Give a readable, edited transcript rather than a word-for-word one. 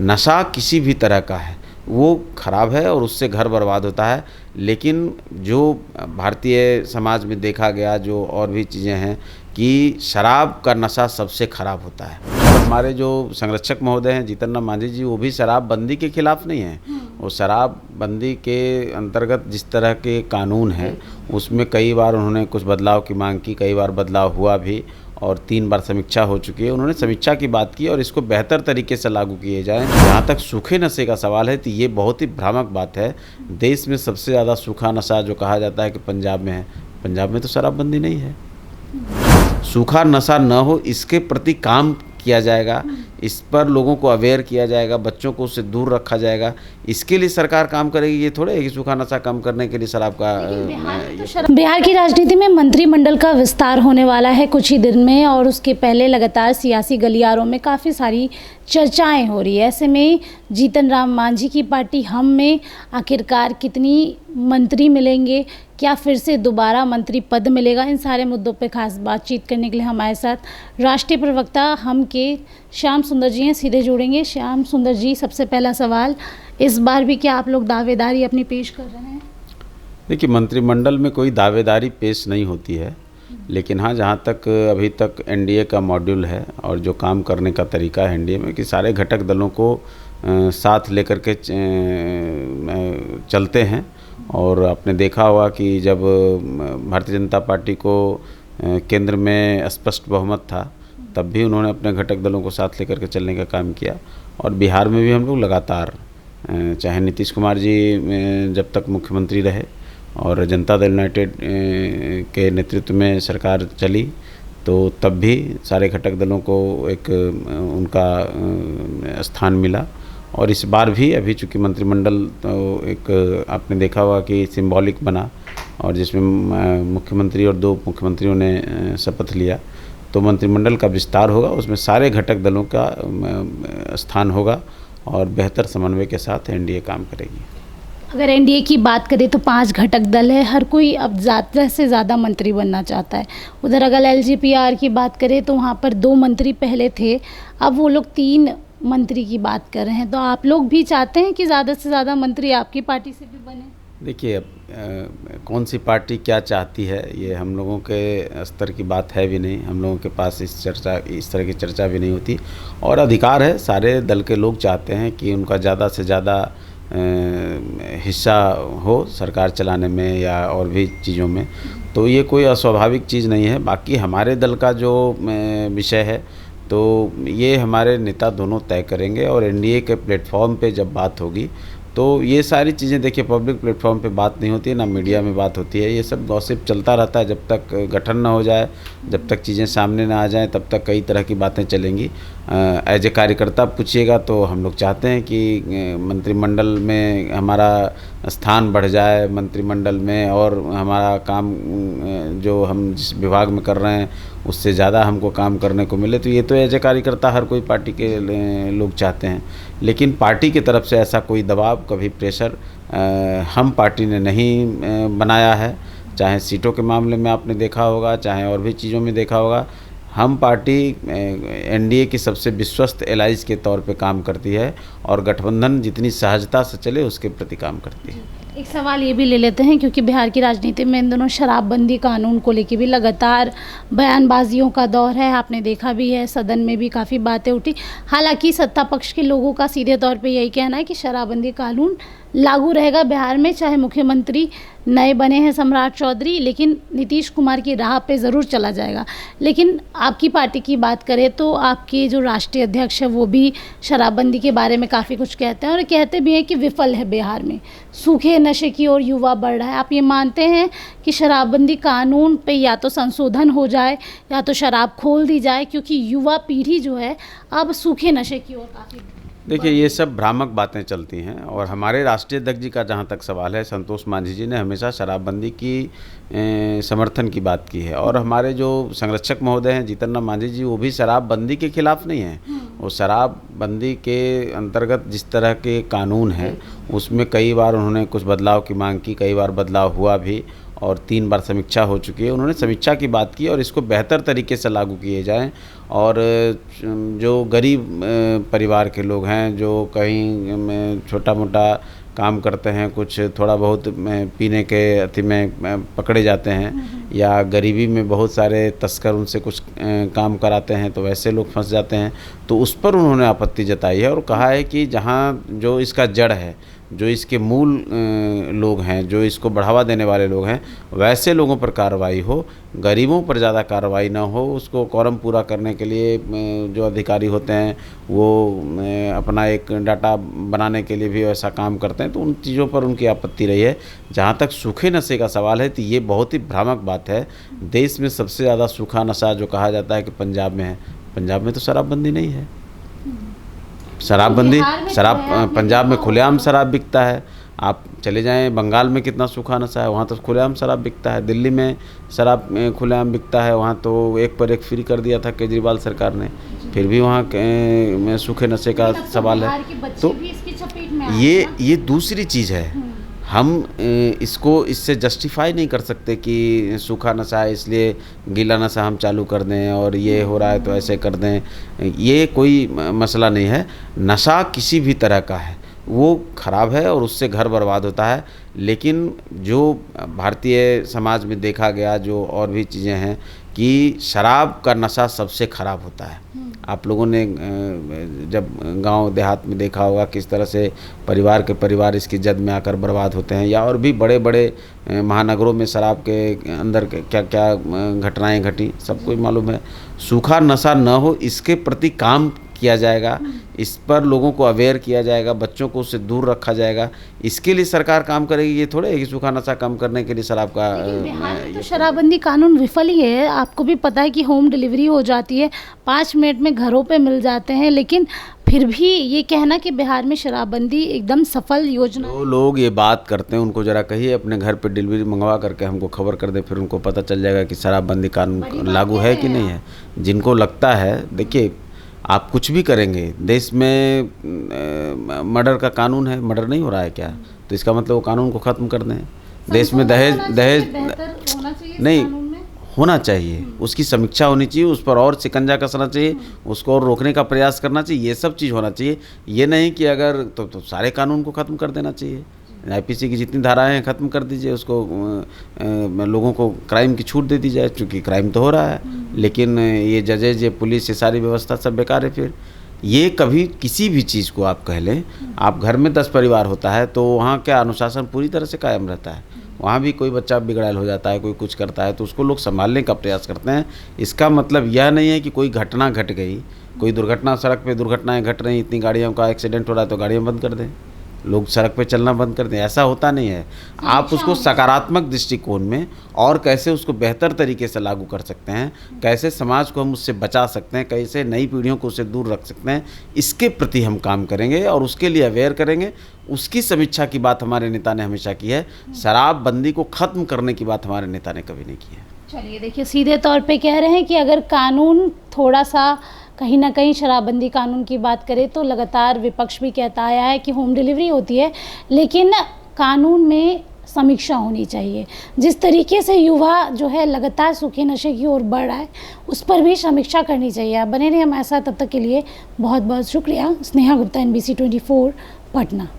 नशा किसी भी तरह का है वो खराब है और उससे घर बर्बाद होता है। लेकिन जो भारतीय समाज में देखा गया जो और भी चीज़ें हैं कि शराब का नशा सबसे खराब होता है। और हमारे जो संरक्षक महोदय हैं जीतन राम मांझी जी, वो भी शराबबंदी के खिलाफ नहीं हैं। वो शराबबंदी के अंतर्गत जिस तरह के कानून हैं उसमें कई बार उन्होंने कुछ बदलाव की मांग की, कई बार बदलाव हुआ भी और 3 बार समीक्षा हो चुकी है। उन्होंने समीक्षा की बात की और इसको बेहतर तरीके से लागू किए जाएँ। जहाँ तक सूखे नशे का सवाल है तो ये बहुत ही भ्रामक बात है। देश में सबसे ज़्यादा सूखा नशा जो कहा जाता है कि पंजाब में है, पंजाब में तो शराबबंदी नहीं है। सूखा नशा न हो इसके प्रति काम किया जाएगा, इस पर लोगों को अवेयर किया जाएगा, बच्चों को उससे दूर रखा जाएगा। इसके लिए सरकार काम करेगी। ये थोड़े है कि सूखा नशा कम करने के लिए शराब का बिहार की राजनीति में मंत्रिमंडल का विस्तार होने वाला है कुछ ही दिन में और उसके पहले लगातार सियासी गलियारों में काफ़ी सारी चर्चाएं हो रही है। ऐसे में जीतन राम मांझी की पार्टी हम में आखिरकार कितनी मंत्री मिलेंगे, क्या फिर से दोबारा मंत्री पद मिलेगा, इन सारे मुद्दों पे खास बातचीत करने के लिए हमारे साथ राष्ट्रीय प्रवक्ता हम के श्याम सुंदर जी हैं। सीधे जुड़ेंगे। श्याम सुंदर जी, सबसे पहला सवाल, इस बार भी क्या आप लोग दावेदारी अपनी पेश कर रहे हैं? देखिए, मंत्रिमंडल में कोई दावेदारी पेश नहीं होती है, लेकिन हाँ, जहाँ तक अभी तक एनडीए का मॉड्यूल है और जो काम करने का तरीका है एनडीए में कि सारे घटक दलों को साथ लेकर के चलते हैं। और आपने देखा होगा कि जब भारतीय जनता पार्टी को केंद्र में स्पष्ट बहुमत था तब भी उन्होंने अपने घटक दलों को साथ लेकर के चलने का काम किया। और बिहार में भी हम लोग लगातार, चाहे नीतीश कुमार जी जब तक मुख्यमंत्री रहे और जनता दल यूनाइटेड के नेतृत्व में सरकार चली तो तब भी सारे घटक दलों को एक उनका स्थान मिला। और इस बार भी अभी चूँकि मंत्रिमंडल तो एक आपने देखा होगा कि सिंबॉलिक बना और जिसमें मुख्यमंत्री और 2 मुख्यमंत्रियों ने शपथ लिया, तो मंत्रिमंडल का विस्तार होगा, उसमें सारे घटक दलों का स्थान होगा और बेहतर समन्वय के साथ एनडीए काम करेगी। अगर एनडीए की बात करें तो 5 घटक दल है, हर कोई अब ज़्यादा से ज़्यादा मंत्री बनना चाहता है। उधर अगर एलजेपीआर की बात करें तो वहाँ पर 2 मंत्री पहले थे, अब वो लोग 3 मंत्री की बात कर रहे हैं। तो आप लोग भी चाहते हैं कि ज़्यादा से ज़्यादा मंत्री आपकी पार्टी से भी बने? देखिए, अब कौन सी पार्टी क्या चाहती है ये हम लोगों के स्तर की बात है भी नहीं। हम लोगों के पास इस तरह की चर्चा भी नहीं होती। और अधिकार है, सारे दल के लोग चाहते हैं कि उनका ज़्यादा से ज़्यादा हिस्सा हो सरकार चलाने में या और भी चीज़ों में, तो ये कोई अस्वाभाविक चीज़ नहीं है। बाकी हमारे दल का जो विषय है तो ये हमारे नेता दोनों तय करेंगे और एनडीए के प्लेटफॉर्म पे जब बात होगी तो ये सारी चीज़ें, देखिए, पब्लिक प्लेटफॉर्म पे बात नहीं होती है, ना मीडिया में बात होती है। ये सब गॉसिप चलता रहता है। जब तक गठन ना हो जाए, जब तक चीज़ें सामने ना आ जाएं, तब तक कई तरह की बातें चलेंगी। एज ए कार्यकर्ता पूछिएगा तो हम लोग चाहते हैं कि मंत्रिमंडल में हमारा स्थान बढ़ जाए, मंत्रिमंडल में और हमारा काम जो हम जिस विभाग में कर रहे हैं उससे ज़्यादा हमको काम करने को मिले। तो ये तो एज ए कार्यकर्ता हर कोई पार्टी के लोग चाहते हैं, लेकिन पार्टी की तरफ से ऐसा कोई दबाव, कभी प्रेशर हम पार्टी ने नहीं बनाया है। चाहे सीटों के मामले में आपने देखा होगा, चाहे और भी चीज़ों में देखा होगा, हम पार्टी एनडीए की सबसे विश्वस्त एलाइज के तौर पे काम करती है और गठबंधन जितनी सहजता से चले उसके प्रति काम करती है। एक सवाल ये भी ले लेते हैं, क्योंकि बिहार की राजनीति में इन दोनों शराबबंदी कानून को लेकर भी लगातार बयानबाजियों का दौर है। आपने देखा भी है, सदन में भी काफ़ी बातें उठी। हालांकि सत्ता पक्ष के लोगों का सीधे तौर पे यही कहना है कि शराबबंदी कानून लागू रहेगा बिहार में, चाहे मुख्यमंत्री नए बने हैं सम्राट चौधरी, लेकिन नीतीश कुमार की राह पे ज़रूर चला जाएगा। लेकिन आपकी पार्टी की बात करें तो आपके जो राष्ट्रीय अध्यक्ष है वो भी शराबबंदी के बारे में काफ़ी कुछ कहते हैं और कहते भी हैं कि विफल है बिहार में, सूखे नशे की ओर युवा बढ़ रहा है। आप ये मानते हैं कि शराबबंदी कानून पे या तो संशोधन हो जाए या तो शराब खोल दी जाए, क्योंकि युवा पीढ़ी जो है अब सूखे नशे की ओर काफ़ी? देखिए, ये सब भ्रामक बातें चलती हैं। और हमारे राष्ट्रीय अध्यक्ष जी का जहाँ तक सवाल है, संतोष मांझी जी ने हमेशा शराबबंदी की समर्थन की बात की है। और हमारे जो संरक्षक महोदय हैं जीतन राम मांझी जी, वो भी शराबबंदी के खिलाफ नहीं हैं। वो शराबबंदी के अंतर्गत जिस तरह के कानून हैं उसमें कई बार उन्होंने कुछ बदलाव की मांग की, कई बार बदलाव हुआ भी और 3 बार समीक्षा हो चुकी है। उन्होंने समीक्षा की बात की और इसको बेहतर तरीके से लागू किए जाएं और जो गरीब परिवार के लोग हैं, जो कहीं में छोटा मोटा काम करते हैं, कुछ थोड़ा बहुत पीने के अति में पकड़े जाते हैं या गरीबी में बहुत सारे तस्कर उनसे कुछ काम कराते हैं, तो वैसे लोग फंस जाते हैं। तो उस पर उन्होंने आपत्ति जताई है और कहा है कि जहाँ जो इसका जड़ है, जो इसके मूल लोग हैं, जो इसको बढ़ावा देने वाले लोग हैं, वैसे लोगों पर कार्रवाई हो, गरीबों पर ज़्यादा कार्रवाई ना हो। उसको कॉरम पूरा करने के लिए जो अधिकारी होते हैं वो अपना एक डाटा बनाने के लिए भी ऐसा काम करते हैं, तो उन चीज़ों पर उनकी आपत्ति रही है। जहाँ तक सूखे नशे का सवाल है तो ये बहुत ही भ्रामक बात है। देश में सबसे ज़्यादा सूखा नशा जो कहा जाता है कि पंजाब में है, पंजाब में तो शराबबंदी नहीं है। शराबबंदी पंजाब में खुलेआम शराब बिकता है। आप चले जाएं बंगाल में कितना सूखा नशा है, वहाँ तो खुलेआम शराब बिकता है। दिल्ली में शराब खुलेआम बिकता है, वहाँ तो एक पर एक फ्री कर दिया था केजरीवाल सरकार ने, फिर भी वहाँ में सूखे नशे का सवाल है। तो ये दूसरी चीज़ है। हम इससे जस्टिफाई नहीं कर सकते कि सूखा नशा है इसलिए गीला नशा हम चालू कर दें और ये हो रहा है तो ऐसे कर दें। ये कोई मसला नहीं है। नशा किसी भी तरह का है वो ख़राब है और उससे घर बर्बाद होता है। लेकिन जो भारतीय समाज में देखा गया जो और भी चीज़ें हैं कि शराब का नशा सबसे ख़राब होता है। आप लोगों ने जब गांव देहात में देखा होगा किस तरह से परिवार इसकी जद में आकर बर्बाद होते हैं, या और भी बड़े बड़े महानगरों में शराब के अंदर क्या क्या घटनाएं घटी सबको मालूम है। सूखा नशा न हो इसके प्रति काम किया जाएगा, इस पर लोगों को अवेयर किया जाएगा, बच्चों को उससे दूर रखा जाएगा। इसके लिए सरकार काम करेगी। ये थोड़े है कि सूखा नशा कम करने के लिए शराब का तो शराबबंदी कानून विफल ही है। आपको भी पता है कि होम डिलीवरी हो जाती है, 5 मिनट में घरों पे मिल जाते हैं, लेकिन फिर भी ये कहना कि बिहार में शराबबंदी एकदम सफल योजना। जो लोग ये बात करते हैं उनको ज़रा कहिए अपने घर पे डिलीवरी मंगवा करके हमको खबर कर दे, फिर उनको पता चल जाएगा कि शराबबंदी कानून लागू है कि नहीं है। जिनको लगता है, देखिए आप कुछ भी करेंगे, देश में मर्डर का कानून है, मर्डर नहीं हो रहा है क्या, तो इसका मतलब वो कानून को ख़त्म कर दें। देश में दहेज नहीं होना चाहिए, उसकी समीक्षा होनी चाहिए, उस पर और शिकंजा कसना चाहिए, उसको और रोकने का प्रयास करना चाहिए, ये सब चीज़ होना चाहिए। ये नहीं कि अगर तो सारे कानून को ख़त्म कर देना चाहिए। आईपीसी की जितनी धाराएं हैं ख़त्म कर दीजिए, उसको लोगों को क्राइम की छूट दे दी जाए, क्योंकि क्राइम तो हो रहा है। लेकिन ये जजेज, ये पुलिस, ये सारी व्यवस्था सब बेकार है। फिर ये कभी किसी भी चीज़ को आप कह लें, आप घर में 10 परिवार होता है तो वहाँ क्या अनुशासन पूरी तरह से कायम रहता है। वहाँ भी कोई बच्चा बिगड़ैल हो जाता है, कोई कुछ करता है तो उसको लोग संभालने का प्रयास करते हैं। इसका मतलब यह नहीं है कि कोई घटना घट गई, कोई दुर्घटना, सड़क पे दुर्घटनाएं घट रही, इतनी गाड़ियों का एक्सीडेंट हो रहा है तो गाड़ियाँ बंद कर दें, लोग सड़क पे चलना बंद कर दें, ऐसा होता नहीं है। आप उसको सकारात्मक दृष्टिकोण में और कैसे उसको बेहतर तरीके से लागू कर सकते हैं, कैसे समाज को हम उससे बचा सकते हैं, कैसे नई पीढ़ियों को उससे दूर रख सकते हैं, इसके प्रति हम काम करेंगे और उसके लिए अवेयर करेंगे। उसकी समीक्षा की बात हमारे नेता ने हमेशा की है, शराबबंदी को ख़त्म करने की बात हमारे नेता ने कभी नहीं की है। चलिए देखिए, सीधे तौर पे कह रहे हैं कि अगर कानून थोड़ा सा कहीं ना कहीं शराबबंदी कानून की बात करें तो लगातार विपक्ष भी कहता आया है कि होम डिलीवरी होती है, लेकिन कानून में समीक्षा होनी चाहिए। जिस तरीके से युवा जो है लगातार सूखे नशे की ओर बढ़ रहा है, उस पर भी समीक्षा करनी चाहिए। आप बने रहिए हमारे साथ, तब तक के लिए बहुत बहुत शुक्रिया। स्नेहा गुप्ता, NBC 24 पटना।